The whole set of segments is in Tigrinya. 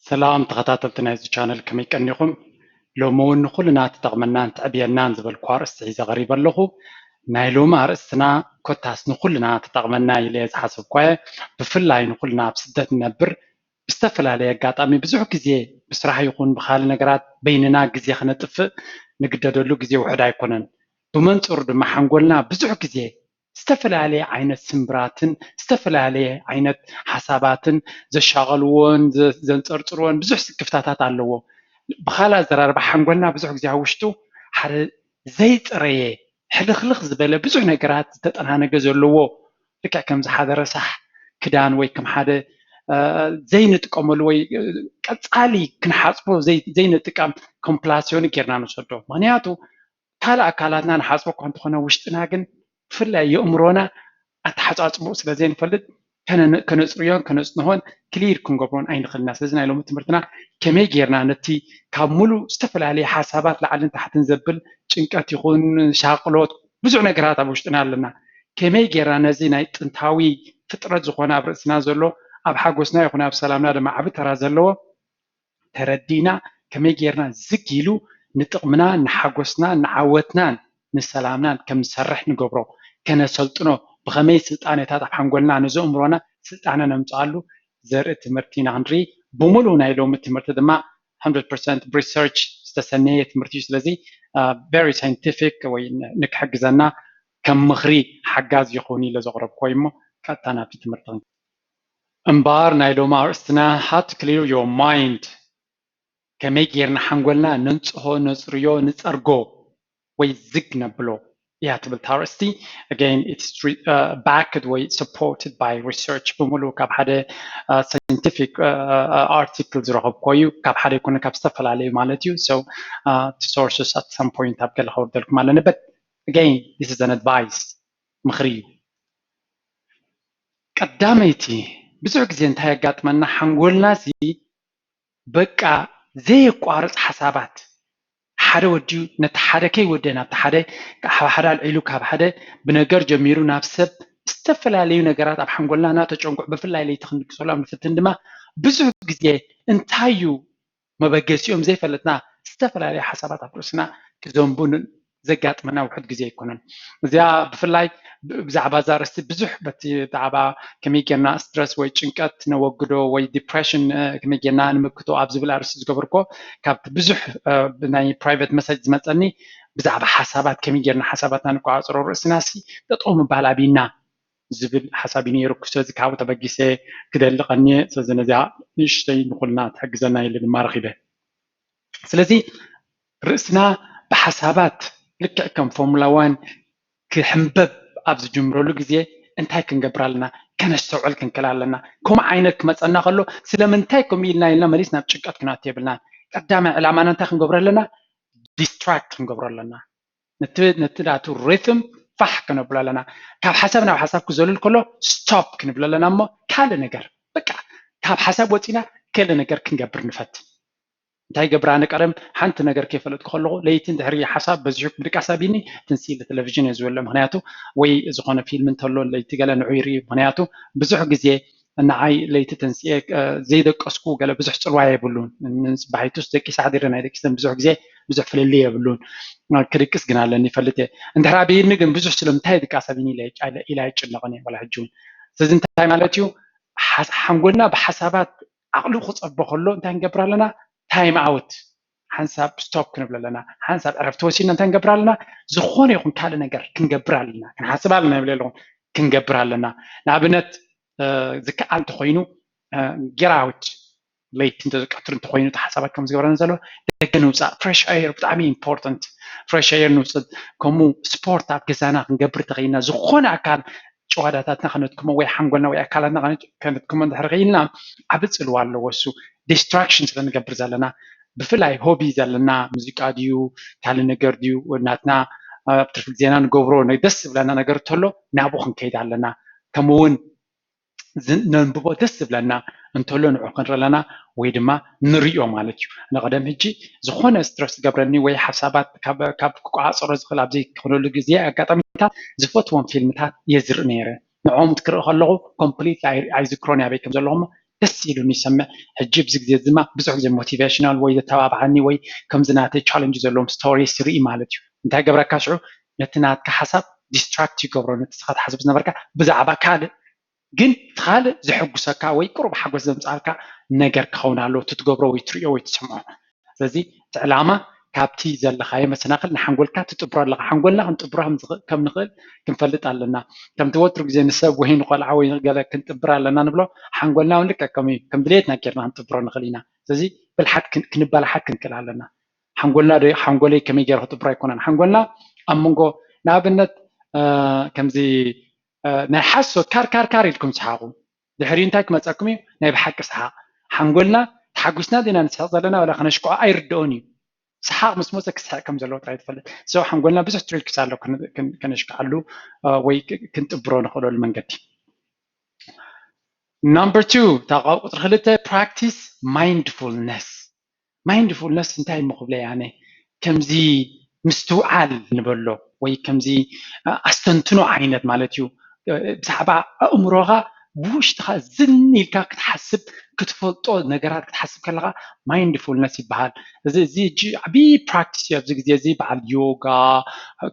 سلام تخطاطلتنا هذا الشانل كم يكنيكم لو مون كلنا تطغمنا نتعبينا نزبل كوارس إذا غريب له نايلوم أرسنا كتاس نقولنا تطغمنا يليز حسب كوي بفلاي نقولنا بسدة نبر بستفل عليه قاط أمي بزح كزي بصراحة يكون بخال نقرات بيننا كزي خنا تف نقدر له كزي وحدا يكونن بمنطور ما حنقولنا بزح كزي استفل عليه عينة سمبراتن استفل عليه عينة حساباتن زي شغلون زي نصرصرون بزح سكفتاتات علوه بخالا زرار حنقولنا بزح كزي هوشتو حر زي طريه حلخلخ زباله بزح نقرات تطنها نجزلوه لك كم زحاد رسح كدان وي كم حدا زي نتقمل وي قصالي كنحاسبو زي نتقام كومبلاسيون كيرنا نسدو معناتو كالا اكالاتنا نحاسبو كنت خنا وشتنا كن فلا يأمرونا اتحصاصبو سلازي نفلد كنصريون كنصنهون كلير كنغبرون اين خلنا سلازنا لو تمرتنا كمي غيرنا نتي كاملو استفل عليه حسابات لعلن تحت نزبل ጭንቀት ይኹን ሻቅሎት ብዙ ነገራት ኣብ ውሽጥና ኣለና ከመይ ጌርና ነዚ ናይ ጥንታዊ ፍጥረት ዝኾነ ኣብ ርእስና ዘሎ ኣብ ሓጎስና ይኹን ኣብ ሰላምና ድማ ዓብ ተራ ዘለዎ ተረዲና ከመይ ጌርና ዝግ ኢሉ ንጥቕምና ንሓጎስና ንዓወትናን ንሰላምናን ከም ዝሰርሕ ንገብሮ ከነሰልጥኖ ብኸመይ ስልጣነታት ኣብ ሓንጎልና ንዘእምሮና ስልጣነ ነምፅኣሉ ዘርኢ ትምህርቲ ኢና ክንርኢ ብሙሉእ ናይ ሎሚ ትምህርቲ ድማ 100% research استسنية مرتي سلزي very scientific ونكحجزنا كم مخري حجاز يخوني لزغرب كويمو كاتنا في تمرتين امبار نايلو مارستنا how to clear your mind كمي جيرنا حنقولنا ننصحو نصريو نصرغو ويزقنا بلو ياتبل تارستي again it's backed way supported by research بمولو كاب حدا scientific articles رغب كويو كاب حدا يكون كاب استفل عليه مالتيو so the sources at some point أبقى لخور دلك مالنا but again this is an advice مخريو قداميتي بزعق زين تاي قاتمنا حنقولنا زي بقى زي قارص حسابات حدا وديو نتحركي ودينا تحدا حدا العلو كاب حدا بنجر جميرو نفسب استفل عليه نجارات أب حنقولنا أنا تجونق بفلا عليه تخنق سلام نفتن دما بزوج جزء انتايو ما بقيسيهم زي فلتنا استفل عليه حسابات أبرسنا كزومبون زقات منا وحد جزء يكونن زي بفلا بزعبا زارست بزح بتي تعبا كمية جنا ستريس ويتشنكات نوجدو وي ديبريشن كمية جنا نمكتو أبزبل أرسل جبركو كابت بزح بناي برايفت مسج مثلني بزعبا حسابات كمية جنا حساباتنا نكو عصر الرأسناسي تطعم بالعبينا زبل حسابيني ركوسات كاو تبقيسه كده لقني سزنا زي نشتي نقولنا تحجزنا اللي المارغبة سلزي رأسنا بحسابات لك كم فورمولا 1 كحنبب أبز جمرولو جزية انتهي كنجبرالنا كان السؤال كنكلالنا كم عينك مثلا قالوا سلامنتهي كميلنا إلا مليسنا بشكات كناتيبلنا قدام العمانة انتهي كنجبرالنا distract كنجبرالنا نتلاتو ريثم فح كنبرالنا كاب حسابنا وحساب كزولل كله stop كنبرالنا أما كل نجار بقى كاب حساب وتينا كل نجار كنجبر نفت انتهي جبرانة كرم حنت نجار كيف لو تخلقه ليتين تهري حساب بزجك بدك حسابيني تنسيل التلفزيون يزول مهنياته ويزقنا فيلم تلون ليت قال نعيري مهنياته بزح جزية نعي ليت تنسيك زيدك أسكو قال بزح صرواي يبلون بعيتوس ذكي سعديرنا ذكي سن بزح جزية بزح في الليل يبلون كريكس جنا لأني فلته انت رابي نجم بزح سلم تهدي كاسبيني ليج على إلى يجلغني ولا حجون سزين تاي مالتيو حنقولنا بحسابات عقلو خص بخلو انت نجبر لنا تايم اوت حنساب ستوب كنبل لنا حنساب عرفت وسينا انت نجبر لنا زخون يكون كال نجر كنجبر لنا كنحسب لنا يبلون كنجبر لنا نابنت ذكاء انت خوينو get out late انت ذكرت انت خوينو تحسبك كم زغران زلو دكنو فريش اير بتعمي important فريش اير نوصد كمو سبورت اب كسانا كنجبر تغينا زخون اكان شواداتنا خنتكم وي حنقولنا وي اكلنا كانتكم ندحرغينا عبصلوا الله وسو distractions لنجبر زلنا بفلاي هوبي زلنا موسيقى ديو كال نجر ديو وناتنا بترفق زينا نقبرو ندس بلنا نجر تلو نابو خنكيد علنا كمون ننبو دس بلنا انتلو نعقن لنا ويدما نريو مالتيو نقدم هجي زخون ستريس جبرني وي حسابات كاب قاصر زخل ابزي كرونولوجي زي اقاطميتا زفوت وان فيلمታት يزر نيره نعوم تكرر خلقو كومبليت ايزكرونيا بكم زلهم ደስ ኢሉኒ ይሰምዕ ሕጂ ብዚ ግዜ ድማ ብዙሕ ግዜ ሞቲቬሽናል ወይ ዘተባብዓኒ ወይ ከምዚ ናተይ ቻለንጅ ዘለዎም ስቶሪስ ርኢ ማለት እዩ እንታይ ገብረካ ሽዑ ነቲ ናትካ ሓሳብ ዲስትራክት ይገብሮ ነቲ ስኻ ትሓስብ ዝነበርካ ብዛዕባ ካልእ ግን ካልእ ዝሕጉሰካ ወይ ቁሩብ ሓጎስ ዘምፃልካ ነገር ክኸውን ኣለዎ ትትገብሮ ወይ ትሪኦ ወይ ትሰምዖ ስለዚ እቲ ዕላማ ካብቲ ዘለኻዮ መሰናክል ንሓንጎልካ ትጥብሮ ኣለካ ሓንጎልና ክንጥብሮ ከም ንኽእል ክንፈልጥ ኣለና ከምቲ ወትሩ ግዜ ንሰብ ወይ ንቆልዓ ወይ ገለ ክንጥብር ኣለና ንብሎ ሓንጎልና እውን ልክዕ ከምኡ እዩ ከም ድሌትና ጌርና ክንጥብሮ ንኽእል ኢና ስለዚ ብልሓት ክንበላሓት ክንክእል ኣለና ሓንጎልና ሓንጎለይ ከመይ ገይረ ክጥብሮ ኣይኮነን ሓንጎልና ኣብ መንጎ ንኣብነት ከምዚ ናይ ሓሶት ካር ኢልኩም ሰሓቁ ድሕሪ እንታይ ክመፀኩም እዩ ናይ ብሓቂ ሰሓቅ ሓንጎልና ተሓጒስና ዲና ንስሕቅ ዘለና ወላ ከነሽክዖ ኣይርድኦን እዩ ሰሓቅ ምስ መፀ ክስሕቅ ከም ዘለዎ ጥራይ ትፈልጥ ሰው ሓንጎልና ብዙሕ ትሪክስ ኣሎ ከነሽክዓሉ ወይ ክንጥብሮ ንኽእለሉ መንገዲ ነምበር 2 ታቃ ቁጥሪ 2 ፕራክቲስ ማይንድፉልነስ እንታይ ምኽብለይ ኣነ ከምዚ ምስትውዓል ንበሎ ወይ ከምዚ ኣስተንትኖ ዓይነት ማለት እዩ ብዛዕባ ኣእምሮኻ ብውሽጥኻ ዝን ኢልካ ክትሓስብ ክትፈልጦ ነገራት ክትሓስብ ከለካ ማይንድፉልነስ ይበሃል እዚ ዓብይ ፕራክቲስ እዩ ኣብዚ ግዜ እዚ በዓል ዮጋ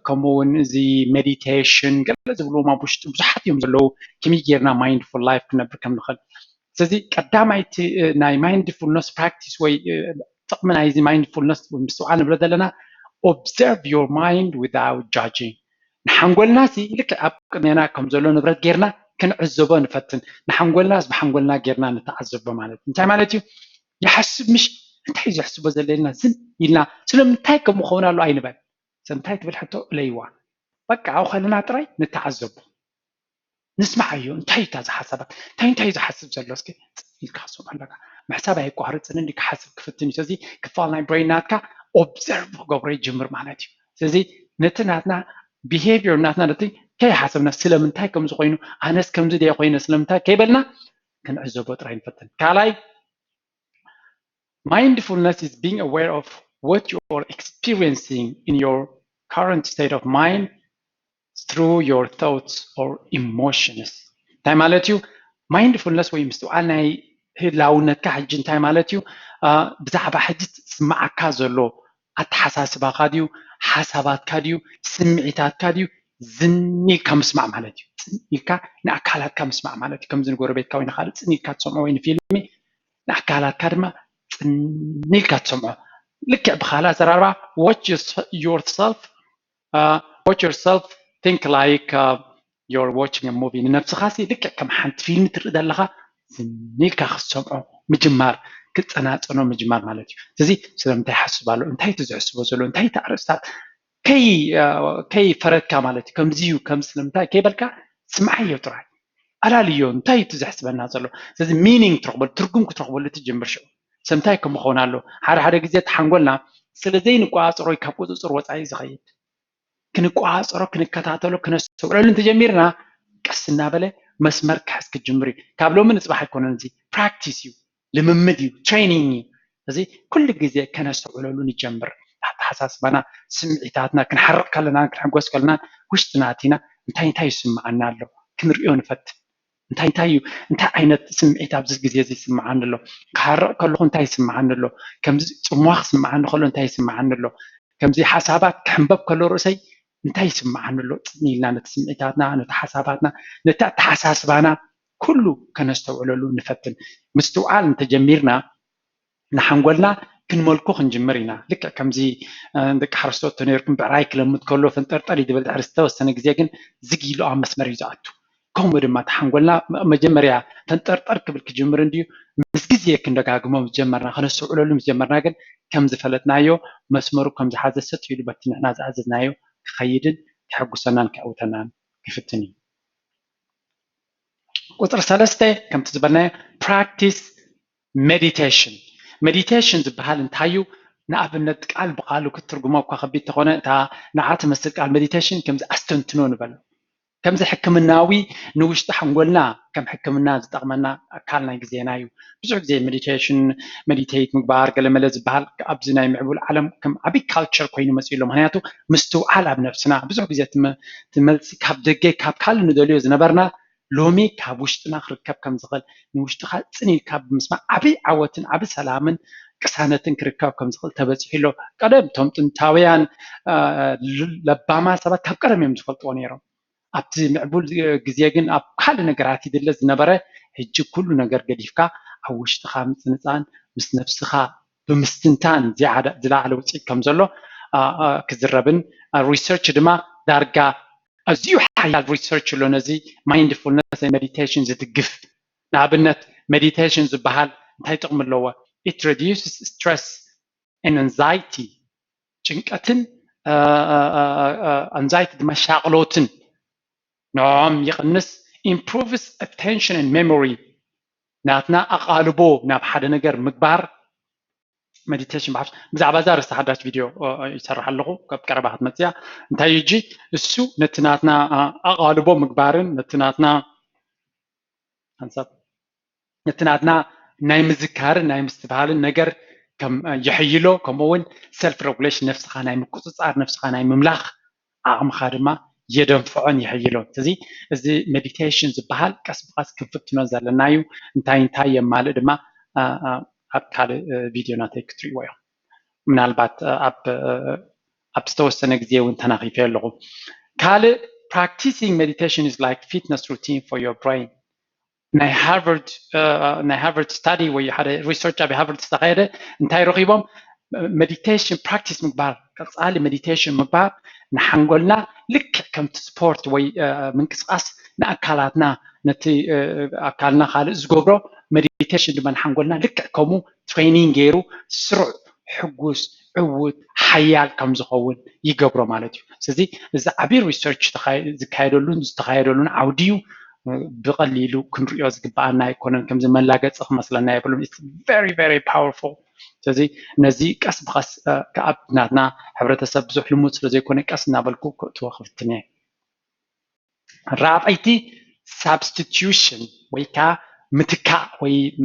ከምኡውን እዚ ሜዲቴሽን ገለ ዝብልዎም ኣብ ውሽጡ ብዙሓት እዮም ዘለው ከመይ ጌርና ማይንድፉል ላይፍ ክነብር ከም ንኽእል ስለዚ ቀዳማይቲ ናይ ማይንድፉልነስ ፕራክቲስ ወይ ጥቕሚ ናይዚ ማይንድፉልነስ ምስትውዓል ንብሎ ዘለና observe your mind without judging ንሓንጎልና ልክዕ ኣብ ቅድሜና ከም ዘሎ ንብረት ጌርና ክንዕዘቦ ንፈትን ንሓንጎልናስ ብሓንጎልና ጌርና ንተዓዘቦ ማለት እንታይ ማለት እዩ ይሓስብ ምሽ እንታይ ዝሕስቦ ዘለና ዝም ኢልና ስለምንታይ ከም ክኸውን ኣሎ ኣይንበል ስለምንታይ ትብል ሕቶ ለይዋ በቃ ኣብ ከለና ጥራይ ንተዓዘቦ ንስማዕ እዩ እንታይ እታ ዝሓሰባት እንታይ ዝሓስብ ዘሎ እስኪ ኢልካ ክሰምዕ ኣለካ ምሕሳብ ኣይቋርፅን እንዲ ክሓስብ ክፍትን እዩ ስለዚ ክፋል ናይ ብሬን ናትካ ኦብዘርቭ ክገብሮ ይጅምር ማለት እዩ ስለዚ ነቲ ናትና ቢሄቪየር ናትና ነቲ ከይሓሰብና ስለምንታይ ከም ዝኾይኑ ኣነስ ከምዚ ደየ ኮይነ ስለምንታይ ከይበልና ክንዕዘቦ ጥራይ ንፈትን ካልኣይ mindfulness is being aware of what you are experiencing in your current state of mind through your thoughts or emotions እንታይ ማለት እዩ mindfulness ወይ ምስትውዓል ናይ ህላውነትካ ሕጂ እንታይ ማለት እዩ ብዛዕባ ሕጂ ዝስማዓካ ዘሎ ኣተሓሳስባካ ድዩ ሓሳባትካ ድዩ ስምዒታትካ ድዩ ዝኒልካ ምስማዕ ማለት እዩ ኢልካ ንኣካላትካ ምስማዕ ማለት እዩ ከምዚ ንጎረቤትካ ወይ ንካልእ ፅኒልካ ትሰምዖ ወይ ንፊልሚ ንኣካላትካ ድማ ፅኒልካ ትሰምዖ ልክዕ ብካልእ ኣዘራርባ watch yourself think like you're watching a movie ንነብስኻ ልክዕ ከም ሓንቲ ፊልሚ ትርኢ ዘለካ ዝኒልካ ክትሰምዖ ምጅማር ክፀናፀኖ ምጅማር ማለት እዩ ስለዚ ስለምንታይ ሓስብ ኣሎ እንታይ እቲ ዝሕስቦ ዘሎ እንታይ እቲ ኣርእስታት ከይፈረድካ ማለት እዩ ከምዚ እዩ ከም ስለምንታይ ከይበልካ ስምዓዮ ጥራይ ኣላልዮ እንታይ እቲ ዘሕስበና ዘሎ ስለዚ ሚኒንግ ትረክበሉ ትርጉም ክትረክበሉ ትጅምር ሽዑ ስለምንታይ ከም ክኸውን ኣሎ ሓደ ግዜ ተሓንጎልና ስለዘይንቋፀሮ ካብ ቁፅፅር ወፃኢ ዝኸይድ ክንቋፀሮ ክንከታተሎ ክነስተውዕሉ እንተጀሚርና ቀስ እናበለ መስመር ክሕዝ ክጅምር እዩ ካብ ሎሚ ንፅባሕ ኣይኮነን እዚ ፕራክቲስ እዩ ልምምድ እዩ ትሬኒንግ እዩ ስለዚ ኩሉ ግዜ ከነስተውዕለሉ ንጀምር ኣተሓሳስባና ስምዒታትና ክንሓርቕ ከለና ክንሕጎስ ከለና ውሽጥና ኣቲና እንታይ ይስምዓና ኣሎ ክንሪኦ ንፈት እንታይ ዓይነት ስምዒት ኣብዚ ግዜ እዚ ይስምዓኒ ኣሎ ክሓርቕ ከለኹ እንታይ ይስምዓኒ ኣሎ ከምዚ ፅሟኽ ይስምዓኒ ከሎ እንታይ ይስምዓኒ ኣሎ ከምዚ ሓሳባት ክሕንበብ ከሎ ርእሰይ እንታይ ይስምዓኒ ኣሎ ፅኒ ኢልና ነቲ ስምዒታትና ነቲ ሓሳባትና ነቲ ኣተሓሳስባና ኩሉ ከነስተውዕለሉ ንፈትን ምስትውዓል እንተጀሚርና ንሓንጎልና ክንመልኩ ክንጅምር ኢና ልክዕ ከምዚ ደቂ ሓረስቶት ነርኩም ብዕራይ ክለምድ ከሎ ፈንጠርጠር ይድብል ድሕሪ ዝተወሰነ ግዜ ግን ዝጊሉ ኣብ መስመር እዩ ዝኣቱ ከምኡ ድማ ተሓንጎልና መጀመርያ ፈንጠርጠር ክብል ክጅምር እንድዩ ምስ ግዜ ክንደጋግሞ ምስ ጀመርና ከነስተውዕለሉ ምስ ጀመርና ግን ከም ዝፈለጥናዮ መስመሩ ከም ዝሓዘ ሰጥ ኢሉ በቲ ንሕና ዝኣዘዝናዮ ክኸይድን ክሕጉሰናን ክዕውተናን ይፍትን እዩ ቁፅሪ 3 ከምቲ ዝበልናዮ ፕራክቲስ ሜዲቴሽን ዝበሃል እንታይ እዩ ንኣብነት ቃል ብቃሉ ክትርጉሞ እኳ ከቢድ ተኾነ እታ ንዓ ትመስል ቃል ሜዲቴሽን ከምዚ ኣስተንትኖ ንበሎ ከምዚ ሕክምናዊ ንውሽጢ ሓንጎልና ከም ሕክምና ዝጠቕመና ኣካል ናይ ግዜና እዩ ብዙሕ ግዜ ሜዲቴት ምግባር ገለመለ ዝበሃል ኣብዚ ናይ ምዕቡል ዓለም ከም ዓብይ ካልቸር ኮይኑ መፅኡ ኣሎ ምክንያቱ ምስትውዓል ኣብ ነብስና ብዙሕ ግዜ ትመልሲ ካብ ደገ ካብ ካልእ ንደልዮ ዝነበርና لومي كابوشتنا خركب كم زغل نوشتخا تني كاب مسمع عبي عوتن عبي سلامن كسانتن كركب كم زغل تبص حلو قدم توم تنتاويان لباما سبات كاب قدم يمزفلطو نيرو أبتي معبول جزيجن أب حال نجاراتي دلز نبرة هجي كل نجار قديفكا عوشتخا مثلا مس نفسخا بمستنتان زيادة زلا على وجه كم زلوا كزربن research دما دارجا أزيو حيال research لونزي mindfulness and meditation زتقف نابنت meditation بحال انتهي تقوم اللوا it reduces stress and anxiety جنكتن anxiety دما شغلوتن نعم يقنس improves attention and memory ناتنا أقالبو ناب حدا نجار مكبار meditation بعرف بزعبا زار استحداش فيديو يسرح له كقربة حد متيا انت يجي السو نتناتنا أغالبو مقبارن نتناتنا هنصب نتناتنا نايم ذكر نايم استفعال نجر كم يحيله كمون self regulation نفسها نايم قصصار نفسها نايم مملخ عام خادمة يدفعون يحيله تزي زي meditation زبحال كسب قاس كفت نزل لنايو انتاي يمال دما أبكال فيديو ناتيك تري ويا من البعض أبستوسنا جزية وانتنا في اللغة كال practicing meditation is like fitness routine for your brain. Na Harvard study where you had a research at Harvard study انتي رغيبهم meditation practice مقبار كالصالي meditation مقبار نحنقولنا لك كم سبورت وي من كسقاس نأكلاتنا نتي أكلنا خالص زجبرو meditation دم نحنقولنا لك كمو training غيرو سرع حجوس عود حيال كم زخون يجبرو مالتيو سزي إذا عبير research تخيلون عوديو بقليلو كنريو زقبانا يكونن كم زمان لاقت صخ مثلا يقولون it's very very powerful سزي نزي كاس بخاس كأبناتنا حبرتسب زح لموت سلزي يكون كاس نابلكو توقف التنين رابعتي substitution ويكا متكا وي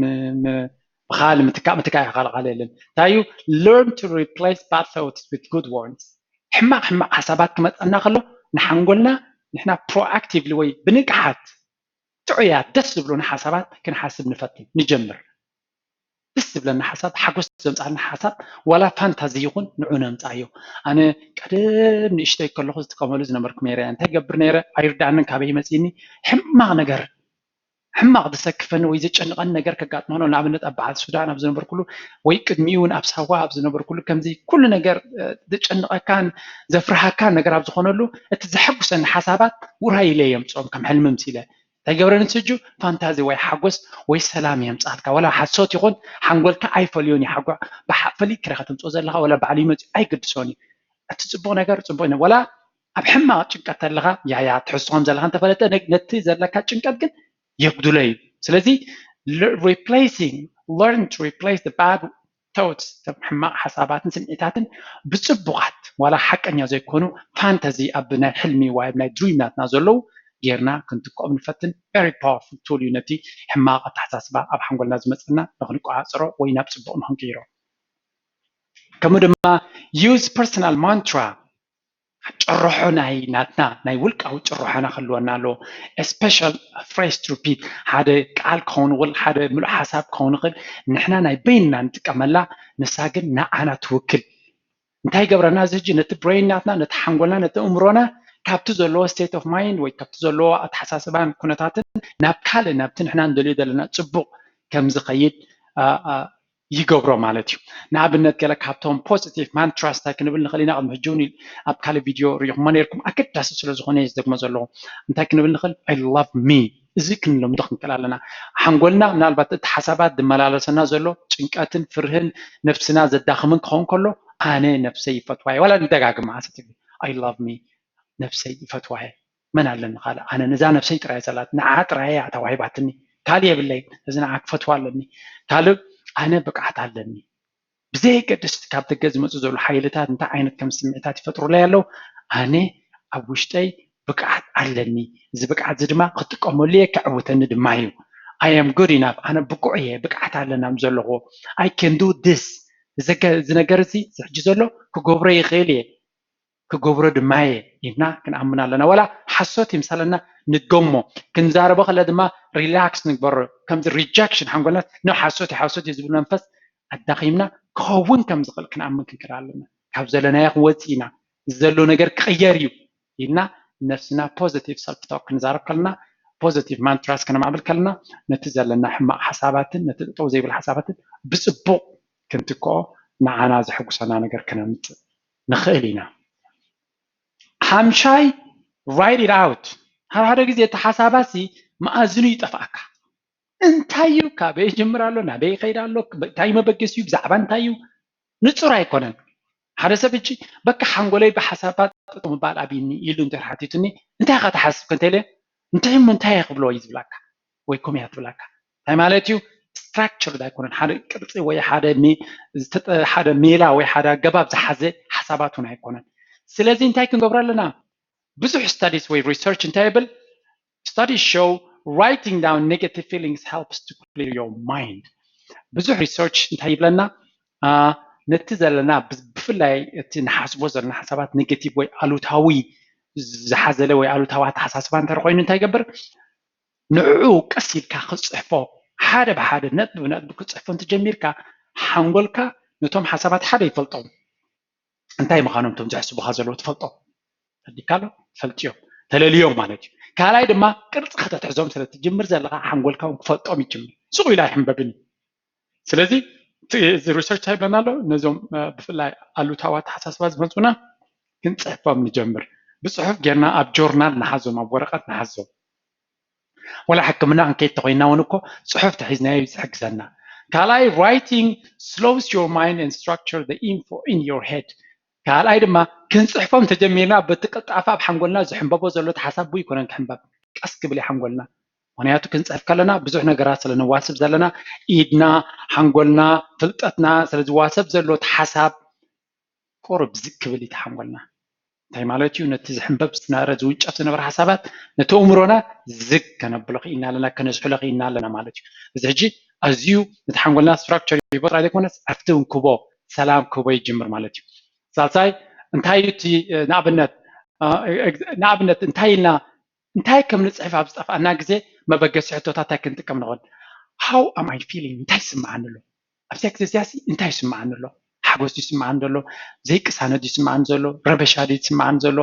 بخال متكا خال عليلن تايو learn to replace bad thoughts with good ones حما حسابات كما تناخلو نحنقولنا نحنا proactively وي بنقحات تعيات دس بلون حسابات كنحاسب نفتي نجمر دس بلون حساب حقوس زمصارنا حساب ولا فانتازي يكون نعونا مصايو انا قدم نشتي كله تقملو زنبرك ميرا انت جبر نيره ايردانن كابي مسيني حما نجر حما دسكفن وي زጨنقن ነገር ከጋጥመኖ ናብነት አባዓል ሱዳን ኣብ ዝነበር ኩሉ ወይ ቅድሚውን ኣብ ሳዋ ኣብ ዝነበር ኩሉ ከምዚ ኩሉ ነገር ዝጨንቀካን ዘፍርሃካን ነገር ኣብ ዝኾነሉ እቲ ዝሕጉሰን ሓሳባት ውራይለ የምጾም ከም ሕልም ምሲለ ተገብረን ትጁ ፋንታዚ ወይ ሓጎስ ወይ ሰላም የምጻትካ ወላ ሓሶት ይኹን ሓንጎልካ ኣይፈልዮን ይሓጓ በሓፈሊ ክረኸተምጾ ዘለኻ ወላ ባዕሊ መጽ ኣይግድሶኒ እቲ ጽቡቕ ነገር ጽቡቕ ነው ወላ ኣብ ሕማ ጭንቀት ዘለኻ ያ ትሕሶም ዘለኻ እንተፈለጠ ነቲ ዘለካ ጭንቀት ግን يقدلي سلزي learn to replace the bad thoughts حما حسابات سمعتاتن بصبغات ولا حق ان يزي يكونوا فانتزي ابنا حلمي وابنا دريمات نازلو غيرنا كنت قوم نفتن very powerful tool unity حما تحساسبا اب حنقولنا زمصنا نخنقو عصرو وينا بصبغ نخنقيرو كمدما use personal mantra ጭርሖ ናትና ናይ ውልቃዊ ጭርሖና ክልወና ኣሎ special phrase to repeat ሓደ ቃል ክኸውን ይኽእል ሓደ ምሉእ ሓሳብ ክኸውን ይኽእል ንሕና ናይ በይንና ንጥቀመላ ንሳ ግን ንዓና ትውክል እንታይ ገብረና እዚ ሕጂ ነቲ ብሬናትና ነቲ ሓንጎልና ነቲ እምሮና ካብቲ ዘለዎ state of mind ወይ ካብቲ ዘለዎ ኣተሓሳስባን ኩነታትን ናብ ካልእ ናብቲ ንሕና እንደልዮ ዘለና ፅቡቕ ከም ዝኸይድ يجبروا مالتي نابنت قال كابتون positive mantras تاكن بقول نخلينا قد مهجوني أبكال فيديو ريح ما نيركم أكيد تحسوا سلوا زخوني يزدق مزلوا نتاكن بقول نخل I love me ذكر لهم دخن كلا لنا حنقولنا من البات حسابات دمالة سنا زلوا تنكاتن فرهن نفسنا زد داخمن كون كله أنا نفسي فتوى ولا ندقق مع ستي I love me نفسي فتوى من علن قال أنا نزا نفسي ترى زلات نعات رأي عتوى بعتني كالي بالليل لازم عك فتوى لني كالو أنا بقعت علني بزي قدست كاب تجز مزول حيلتات انت عينك كم سمعتات فترة ليالو أنا أبوشتي بقعت علني إذا بقعت زدما قد قمولي كعوتن دمايو I am good enough أنا بقعيه بقعت علنا مزلغو I can do this إذا نجرسي سحجزلو كجبري غيلي كجبر دماي إبنا كن أمنا لنا ولا حسوت يمثلنا نتجمع كنزاربه خلا دما ريلاكس نكبر كم ريجكشن حنقولنا نو حسوت يزبل منفس الدقيمنا كون كم زغل كنعمل كنكرالنا كاب زلنا يقوتينا زلو نجر كغيريو إلنا نفسنا positive self talk كنزارب كلنا positive mantras كنا معمل كلنا نتزلنا حما حساباتن نتطو زي بالحساباتن بصبو كنتكو معنا زحقسنا نجر كنا نخيلنا حمشاي write it out هذا جزء تحساباتي ما أزني يتفاعل انتايو كابي جمرالو نبي خيرالو تايم بقيسيو بزعبان تايو نتصور يكونن هذا سبب بك حنقولي بحسابات مبال أبيني يلون ترحتيتني انت هاك تحسب كنت له انت يقبلوا يزبلك ويكم يتبلك هاي مالتيو structure ده يكون هذا كرتي ويا هذا ميلا ويا هذا جباب زحزة حساباتنا يكونن سلازين انت يكون قبر لنا بزح studies و research table studies show writing down negative feelings helps to clear your mind بزح research انت يبلنا نتزلنا بفلاي نحاسبو زلنا حسابات نيجاتيف وي الوتاوي زحزله وي الوتاوات حساسبان ترقين انت يقبر نعو قسيل كا خصحفو حدا بحدا نطب كصحفو انت جميركا حنقولكا نتوم حسابات حدا يفلطو انتي مخانم توم زحسبو هازلو تفلطو تديكالو فلطيو تلاليو مالتي كالاي دما قرص خدتحزوم سلتجمر زلقا حنقولكا فلطوم يجمر سوق الى يحنببني سلازي research type لنالو نزوم بفلاي الوتاوات حساسبات زملتونا كنصحفهم نجمر بصحف جرنا اب جورنال نحزو اب ورقات نحزو ولا حكمنا عن كيف تقينا ونكو صحف تحزنا يحكزنا كالاي writing slows your mind and structure the info in your head كالاي دما كنصحفهم تجميرنا بتقطعفا بحنقولنا زحنببو زلو تحسب يكونن كحنبب قس قبل حنقولنا ምክንያቱ ክንጽሕፍ ከለና ብዙሕ ነገራት ስለንዋስብ ዘለና ኢድና ሓንጎልና ፍልጠትና ስለዝዋሰብ ዘሎ ሓሳብ ቆርብ ዝቅ ክብል ይተሓንጎልና እንታይ ማለት እዩ ነቲ ዝሕንበብ ዝነበረ ዝውንጨፍ ዝነበረ ሓሳባት ነቲ ኣእምሮና ዝግ ከነብሎ ክኢልና ኣለና ከነዝሕሎ ክኢልና ኣለና ማለት እዩ እዚ ሕጂ ኣዝዩ ነቲ ሓንጎልና ስትራክቸር ይፈጥራ ዘይኮነስ ዕርፍቲ ክቦ ሰላም ክቦ ይጅምር ማለት እዩ ሳልሳይ እንታይ እቲ ንኣብነት እንታይ ኢልና እንታይ ከም ንፅሕፍ ኣብ ዝጠፍኣና ግዜ መበገሲ ሕቶታት ክንጥቀም ንኽእል how am I feeling እንታይ ይስምዓኒ ኣሎ ኣብቲ ግዜ እዚያሲ እንታይ ይስምዓኒ ኣሎ ሓጎስ ይስምዓኒ ዘሎ ዘይቅሳነት ይስምዓኒ ዘሎ ረበሻ ይስምዓኒ ዘሎ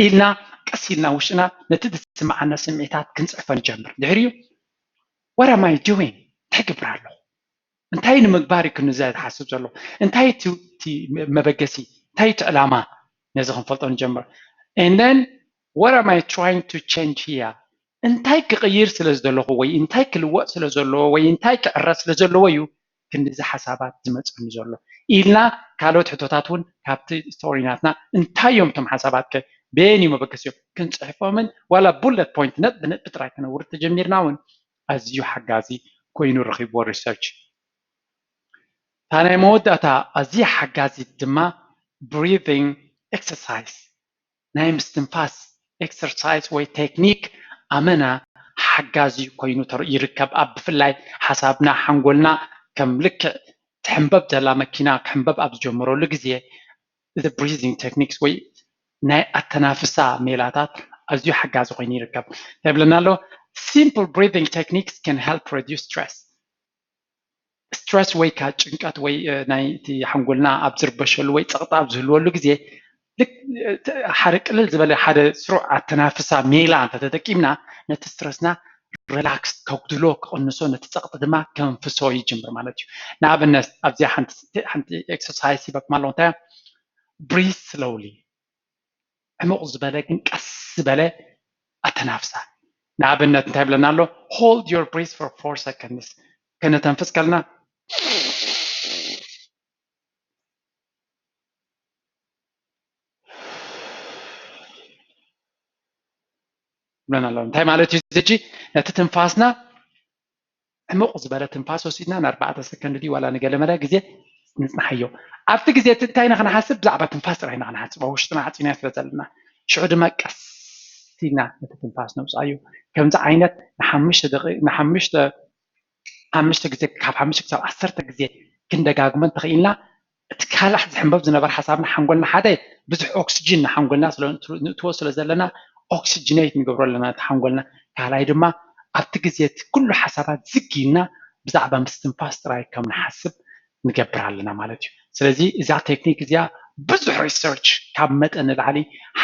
ኢልና ቀስ ኢልና ውሽጥና ነቲ ዝስምዓና ስምዒታት ክንፅሕፎ ንጀምር ድሕሪኡ what am I doing እንታይ ግብር ኣለኹ እንታይ ንምግባር ክንዛይ ተሓስብ ዘሎ እንታይ እቲ መበገሲ እንታይ እቲ ዕላማ ነዚ ክንፈልጦ ንጀምር and then what am I trying to change here እንታይ ክቕይር ስለ ዘለኹ ወይ እንታይ ክልወጥ ስለ ዘለዎ ወይ እንታይ ክዕረስ ስለ ዘለዎ እዩ ክንዲዚ ሓሳባት ዝመፅኒ ዘሎ ኢልና ካልኦት ሕቶታት እውን ካብቲ ስቶሪናትና እንታይ እዮም እቶም ሓሳባት ከ ቤን እዩ መበገሲዮም ክንፅሕፎምን ዋላ ቡለት ፖይንት ነጥቢ ጥራይ ክነውር ተጀሚርና እውን ኣዝዩ ሓጋዚ ኮይኑ ረኺብዎ ሪሰርች እታ ናይ መወዳእታ ኣዝያ ሓጋዚት ድማ breathing exercise ናይ ምስትንፋስ exercise ወይ ቴክኒክ ኣመና ሓጋዚ ኮይኑ ይርከብ ኣብ ብፍላይ ሓሳብና ሓንጎልና ከም ልክዕ ትሕንበብ ዘላ መኪና ክሕንበብ ኣብ ዝጀመረሉ ግዜ the breathing techniques ወይ ናይ ኣተናፍሳ ሜላታት ኣዝዩ ሓጋዚ ኮይኑ ይርከብ ተብለና ኣሎ simple breathing techniques can help reduce stress ወይ ካ ጭንቀት ወይ ናይ ሓንጎልና ኣብ ዝርበሸሉ ወይ ፀቕጣ ኣብ ዝህልወሉ ግዜ ሓደ ቅልል ዝበለ ሓደ ስሩዕ ኣተናፍሳ ሜላ እንተተጠቂምና ነቲ ስትረስና ሪላክስ ከጉድሎ ክቕንሶ ነቲ ፀቕጢ ድማ ከንፍሶ ይጅምር ማለት እዩ ንኣብነት ኣብዚኣ ሓንቲ ኤክሰርሳይዝ ይበቅማ ኣሎ እንታይ breathe slowly ዕሙቕ ዝበለ ግን ቀስ ዝበለ ኣተናፍሳ ንኣብነት እንታይ ብለና ኣሎ hold your breath for 4 seconds ከነተንፍስ ከለና ብለና ኣሎ እንታይ ማለት እዩ እዚ ነቲ ትንፋስና ዕሙቕ ዝበለ ትንፋስ ወሲድና ን4 ሰከንድ ድዩ ዋላ ንገለመለ ግዜ ንፅናሓዮ ኣብቲ ግዜ እንታይ ኢና ክነሓስብ ብዛዕባ ትንፋስ ጥራይ ኢና ክነሓስብ ኣብ ውሽጥና ሓፂና ስለ ዘለና ሽዑ ድማ ቀስ ኢልና ነቲ ትንፋስ ነውፃእ እዩ ከምዚ ዓይነት ንሓሙሽተ ግዜ ካብ 5 ክሳብ 10 ግዜ ክንደጋግሞ እንተኽኢልና እቲ ካልእ ዝሕንበብ ዝነበረ ሓሳብና ሓንጎልና ሓደ ብዙሕ ኦክሲጅን ንሓንጎልና ንእትዎ ስለ ዘለና اوكسجينيت نقبر لنا تحنقلنا كالاي دما ابت غزيت كل حسابات زكينا بزعبه مستنفاس تراي كم نحسب نقبر علينا مالتي ስለዚህ እዛ ቴክኒክ እዚኣ ብዙሕ ሪሰርች ካብ መጠን ንላዕሊ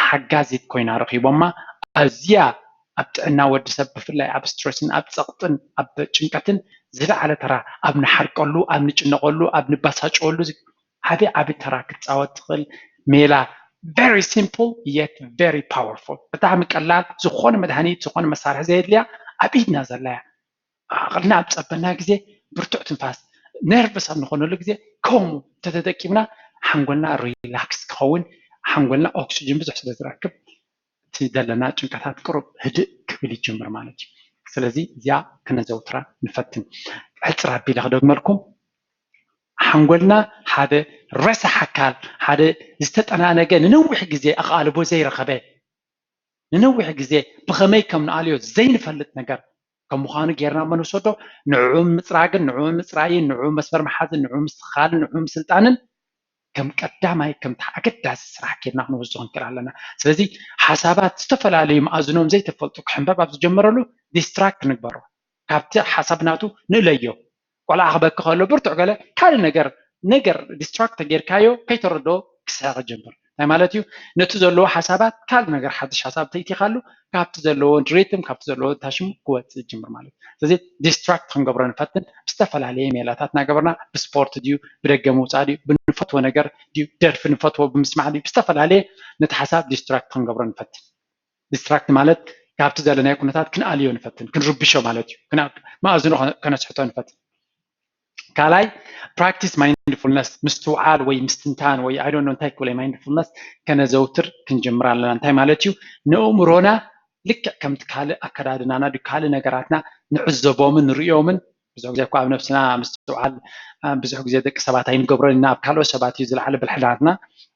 ሓጋዚት ኮይና ረኺቦማ ኣዝያ ኣብ ጥዕና ወዲ ሰብ ብፍላይ ኣብ ስትረስን ኣብ ፀቕጥን ኣብ ጭንቀትን ዝለዓለ ተራ ኣብ ንሓርቀሉ ኣብ ንጭነቐሉ ኣብ ንባሳጨወሉ ዓብይ ተራ ክትፃወት ትኽእል ሜላ very simple yet very powerful ብጣዕሚ ቀላል ዝኾነ መድሃኒት ዝኾነ መሳርሒ ዘየድልያ ኣብ ኢድና ዘላ እያ ዓቕልና ኣብ ፀበና ግዜ ብርቱዕ ትንፋስ ነርቨስ ኣብ ንኾነሉ ግዜ ከምኡ ተተጠቂምና ሓንጎልና ሪላክስ ክኸውን ሓንጎልና ኦክሲጅን ብዙሕ ስለ ዝረክብ እቲ ዘለና ጭንቀታት ቅሩብ ህድእ ክብል ይጅምር ማለት እዩ ስለዚ እዚኣ ክነዘውትራ ንፈትን ዕፅር ኣቢለ ክደግመልኩም ሓንጎልና ሓደ ረሳሕ ኣካል ሓደ ዝተጠናነገ ንነዊሕ ግዜ ኣቓልቦ ዘይረኸበ ንነዊሕ ግዜ ብኸመይ ከም ንኣልዮ ዘይንፈልጥ ነገር ከም ምዃኑ ጌርና መንወሰዶ ንዕኡ ምፅራግን ንዕኡ ምፅራይን ንዕኡ መስመር መሓዝን ንዕኡ ምስትኽኻልን ንዕኡ ምስልጣንን ከም ቀዳማይ ከም ኣገዳሲ ስራሕ ጌርና ክንወስዶ ክንክእል ኣለና ስለዚ ሓሳባት ዝተፈላለዩ መኣዝኖም ዘይተፈልጡ ክሕንበብ ኣብ ዝጀመረሉ ዲስትራክት ንግበሮ ካብቲ ሓሳብ ናቱ ንእለዮ ቆልዓ ክበኪ ከሎ ብርቱዕ ገለ ካልእ ነገር ዲስትራክት ጌርካዮ ከይተረድኦ ክስሕቕ ይጀምር ናይ ማለት እዩ ነቲ ዘለዎ ሓሳባት ካልእ ነገር ሓድሽ ሓሳብ ተይቲኻሉ ካብቲ ዘለዎ ሪትም ካብቲ ዘለዎ ታሽሙ ክወፅእ ይጅምር ማለት እዩ ስለዚ ዲስትራክት ክንገብሮ ንፈትን ብዝተፈላለየ ሜላታት እናገበርና ብስፖርት ድዩ ብደገ ምውፃእ ድዩ ብንፈትዎ ነገር ድዩ ደርፊ ንፈትዎ ብምስማዕ ድዩ ብዝተፈላለየ ነቲ ሓሳብ ዲስትራክት ክንገብሮ ንፈትን ዲስትራክት ማለት ካብቲ ዘለናዮ ኩነታት ክንኣልዮ ንፈትን ክንርብሾ ማለት እዩ ማእዝኖ ከነስሕቶ ንፈትን ካልኣይ ፕራክቲስ ማይንድፉልነስ ምስትውዓል ወይ ምስትንታን ወይ ኣይ ዶንት ኖ እንታይ ክብለ ማይንድፉልነስ ከነዘውትር ክንጀምር ኣለና እንታይ ማለት እዩ ንእምሮና ልክዕ ከምቲ ካልእ ኣከዳድናና ድዩ ካልእ ነገራትና ንዕዘቦምን ንሪኦምን ብዙሕ ግዜ እኳ ኣብ ነብስና ምስትውዓል ብዙሕ ግዜ ደቂ ሰባት ኣይንገብሮን ኢና ኣብ ካልኦት ሰባት እዩ ዝለዓለ ብልሕዳትና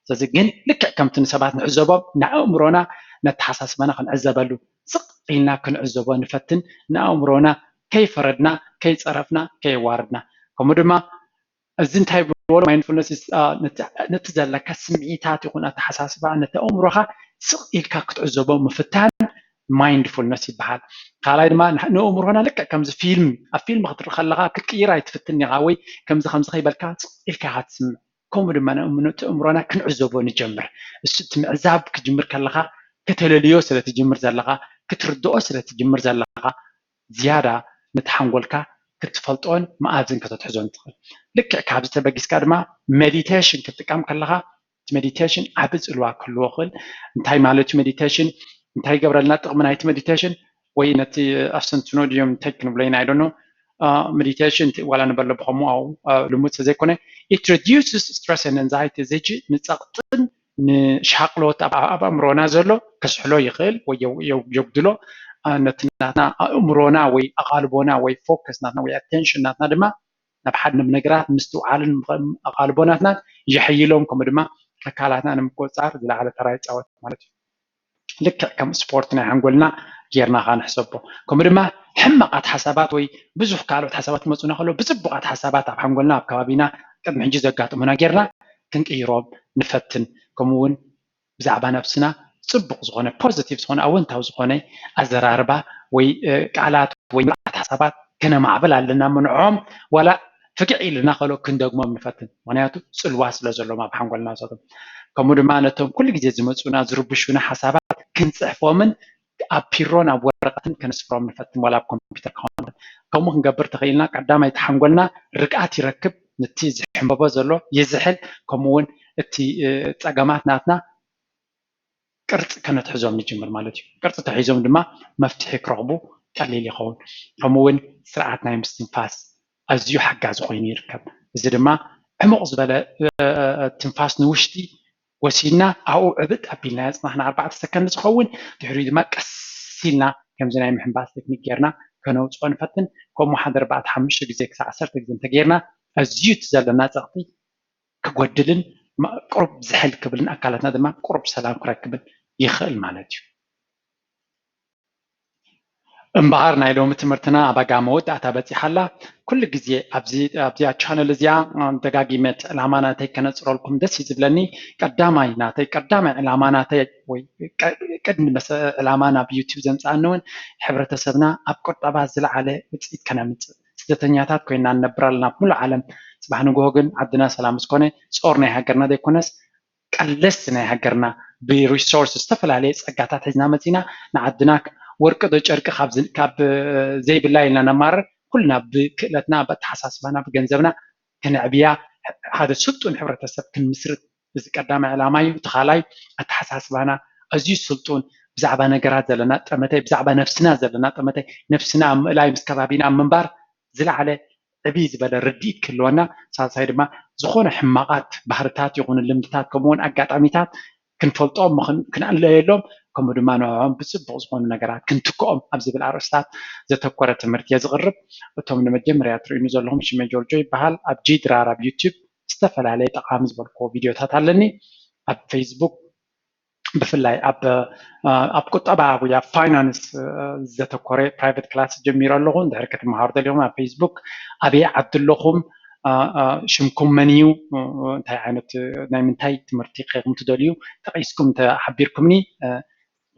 ስለዚ ግን ልክዕ ከምቲ ንሰባት ንዕዘቦም ንኣእምሮና ነተሓሳስበና ክንዕዘበሉ ስቕ ኢልና ክንዕዘቦ ንፈትን ንኣእምሮና ከይፈረድና ከይፀረፍና ከየዋርድና ከምኡ ድማ እዚ እንታይ ብሎ ማይንድፉልነስ ነቲ ዘለካ ስምዒታት ይኹን ኣተሓሳስባ ነቲ ኣእምሮኻ ስቕ ኢልካ ክትዕዘቦ ምፍታን ማይንድፉልነስ ይበሃል ካልኣይ ድማ ንኣእምሮና ልክዕ ከምዚ ፊልም ኣብ ፊልም ክትርኢ ከለካ ክትቅይር ኣይትፍትን ኢኻ ወይ ከምዚ ከይበልካ ስቕ ኢልካ ኢኻ ትስምዕ ከምኡ ድማ ነቲ ኣእምሮና ክንዕዘቦ ንጀምር እሱ እቲ ምዕዛብ ክጅምር ከለካ ከተለልዮ ስለትጅምር ዘለካ ክትርድኦ ስለትጅምር ዘለካ ዝያዳ ነቲ ሓንጎልካ ክትፈልጦን መኣዝን ከተትሕዞን ትኽእል ልክዕ ካብዚ ተበጊስካ ድማ ሜዲቴሽን ክትጥቀም ከለካ እቲ ሜዲቴሽን ዓብ ፅልዋ ክህልዎ ክእል እንታይ ማለት እዩ ሜዲቴሽን እንታይ ገብረልና ጥቕሚ ናይቲ ሜዲቴሽን ወይ ነቲ ኣፍሰንትኖ ድዮም እንታይ ክንብሎ ኢና ኣይዶኖ ሜዲቴሽን ዋላ ንበሎ ብከምኡ ልሙድ ስለዘይኮነ it reduces stress and anxiety ዘጂ ንፀቕጥን ንሻቅሎት ኣብ ኣእምሮና ዘሎ ከስሕሎ ይኽእል ወይ የጉድሎ ነቲ ናትና ኣእምሮና ወይ ኣቓልቦና ወይ ፎከስ ናትና ወይ ኣቴንሽን ናትና ድማ ናብ ሓደ ነገራት ምስትውዓልን ኣቓልቦናትና ይሕይሎም ከምኡ ድማ ኣካላትና ንምቁፅፃር ዝለዓለ ተራ ይፃወት ማለት እዩ ልክዕ ከም ስፖርት ናይ ሓንጎልና ጌርና ካ ንሕሰቦ ከምኡ ድማ ሕማቃት ሓሳባት ወይ ብዙሕ ካልኦት ሓሳባት መፁና ከሎ ብፅቡቃት ሓሳባት ኣብ ሓንጎልና ኣብ ከባቢና ቅድሚ ሕጂ ዘጋጥሙና ጌርና ክንቅይሮም ንፈትን ከምኡ እውን ብዛዕባ ነብስና ፅቡቅ ዝኾነ ፖዚቲቭ ዝኾነ ኣወንታዊ ዝኾነ ኣዘራርባ ወይ ቃላት ወይ ምልኣት ሓሳባት ከነማዕብል ኣለና ምንዖም ዋላ ፍግዕ ኢልና ከሎ ክንደግሞም ንፈትን ምክንያቱ ፅልዋ ስለ ዘሎም ኣብ ሓንጎልና ዘቶም ከምኡ ድማ ነቶም ኩሉ ግዜ ዝመፁና ዝርብሹና ሓሳባት ክንፅሕፎምን ኣብ ፒሮን ኣብ ወረቐትን ከነስፍሮም ንፈትን ዋላ ኣብ ኮምፒተር ክኸውን ከምኡ ክንገብር ተኽኢልና ቀዳማይ እቲ ሓንጎልና ርግኣት ይረክብ ነቲ ዝሕንበቦ ዘሎ ይዝሕል ከምኡ እውን እቲ ፀገማት ናትና ቅርፂ ከነትሕዞም ንጅምር ማለት እዩ ቅርፂ ተሒዞም ድማ መፍትሒ ክረኽቡ ቀሊል ይኸውን ከምኡ እውን ስርዓት ናይ ምስትንፋስ ኣዝዩ ሓጋዚ ኮይኑ ይርከብ እዚ ድማ ዕሙቕ ዝበለ ትንፋስ ንውሽጢ ወሲድና ኣብኡ ዕብጥ ኣቢልና ያፅናሕና 4 ሰከንድ ዝኸውን ድሕሪኡ ድማ ቀስ ኢልና ከምዚ ናይ ምሕንባስ ቴክኒክ ጌርና ከነውፅኦ ንፈትን ከምኡ 1-4-5 ግዜ ክሳብ 10 ግዜ እንተጌርና ኣዝዩ እቲ ዘለና ፀቕጢ ክጎድልን ቁሩብ ዝሕል ክብልን ኣካላትና ድማ ቁሩብ ሰላም ክረክብን ይኽእል ማለት እዩ እምበኣር ናይ ሎሚ ትምህርትና ኣባጋ መወዳእታ በፂሓላ ኩሉ ግዜ ኣብዚኣ ቻነል እዚኣ ደጋጊመት ዕላማ ናተይ ከነፅረልኩም ደስ እዩ ዝብለኒ ቀዳማይ ዕላማ ናተይ ወይ قدم بس علامانا بيوتيوب زمصانون حبرتسبنا اب قطبا زلعله وصيت كنامص سدتنياتات كوينا نبرالنا كل عالم صباح نغوغن عدنا سلام سكونه صورنا هاجرنا ديكونس قلسنا هاجرنا بريسورس استفل عليه صقاتات حزنا متينا نعدنا ورق دو ጨርቅ ካብ ዘይብላይ ኢልና ነማር ኩልና ብክእለትና በተሓሳስባና ብገንዘብና ክንዕብያ ሓደ ስልጡን ሕብረተሰብ ክንምስርት እዚ ቀዳማይ ዕላማ እዩ ተኻላይ ኣተሓሳስባና ኣዝዩ ስልጡን ብዛዕባ ነገራት ዘለና ጠመተይ ብዛዕባ ነፍስና ዘለና ጠመተይ ነፍስና ምእላይ ምስ ከባቢና ምንባር ዝለዓለ ዕብይ ዝበለ ርዲኢት ክህልወና ሳልሳይ ድማ ዝኾነ ሕማቃት ባህርታት ይኹኑ ልምድታት ከምኡውን ኣጋጣሚታት ክንፈልጦም ክንኣለየሎም ከምኡ ድማ ንዕኦም ብፅቡቅ ዝኾኑ ነገራት ክንትክኦም ኣብ ዝብል ኣርእስታት ዘተኮረ ትምህርቲ እየ ዝቕርብ እቶም ንመጀመርያ ትርእይኑ ዘለኹም ሽመይ ጆርጆ ይበሃል ኣብ ጂድራር ኣብ ዩቲዩብ ዝተፈላለየ ጠቃሚ ዝበልክዎ ቪድዮታት ኣለኒ ኣብ ፌስቡክ ብፍላይ ኣብ ቁጠባ ወይ ኣብ ፋይናንስ ዘተኮረ ፕራይቬት ክላስ ጀሚሩ ኣለኹ እንድሕር ክትመሃሩ ደልዮም ኣብ ፌስቡክ ኣበይ ዓዲ ኣለኹም ሽምኩም መን እዩ እንታይ ዓይነት ናይ ምንታይ ትምህርቲ ከይኹም ትደልዩ ተቐይስኩም ተሓቢርኩምኒ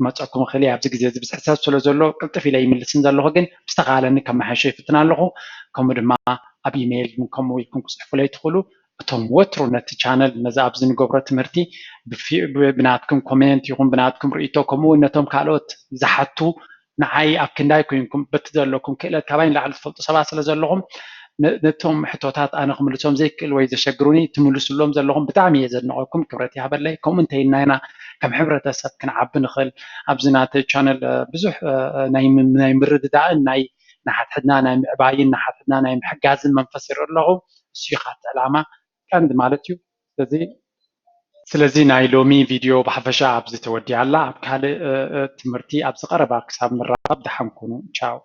መፀኩም ክእሊ ኣብዚ ግዜ እዚ ብዙሕ ሰብ ስለ ዘሎ ቅልጥፍ ኢለ ይምልስን ዘለኹ ግን ብዝተኻለኒ ከመሓየሸ ይፍትና ኣለኹ ከምኡ ድማ ኣብ ኢሜይል ከምኡ ኢልኩም ክፅሕፉለይ ትኽእሉ እቶም ወትሩ ነቲ ቻነል ነዚ ኣብዚ ንገብሮ ትምህርቲ ብናትኩም ኮሜንት ይኹን ብናትኩም ርእይቶ ከምኡ ነቶም ካልኦት ዝሓቱ ንዓይ ኣብ ክንዳይ ኮይንኩም በቲ ዘለኩም ክእለት ካባይ ንላዕሊ ትፈልጡ ሰባት ስለ ዘለኹም ነቶም ሕቶታት ኣነ ክምልሶም ዘይክእል ወይ ዘሸግሩኒ ትምልስሎም ዘለኹም ብጣዕሚ እየ ዘድንቐኩም ክብረት ይሃበለይ ከምኡ እንተይልና ኢና ከም ሕብረተሰብ ክንዓቢ ንኽእል ኣብዚ ናተይ ቻነል ብዙሕ ናይ ምርድዳእን ናይ ንሓትሕድና ናይ ምዕባይን ንሓትሕድና ናይ ምሕጋዝን መንፈስ ይርኢ ኣለኹ እሱ ካቲ ዕላማ ቀንዲ ማለት እዩ ስለዚ ናይ ሎሚ ቪድዮ ብሓፈሻ ኣብዚ ተወዲኣ ኣላ ኣብ ካልእ ትምህርቲ ኣብ ዝቐረባ ክሳብ ንራኸብ ድሓን ኩኑ ቻው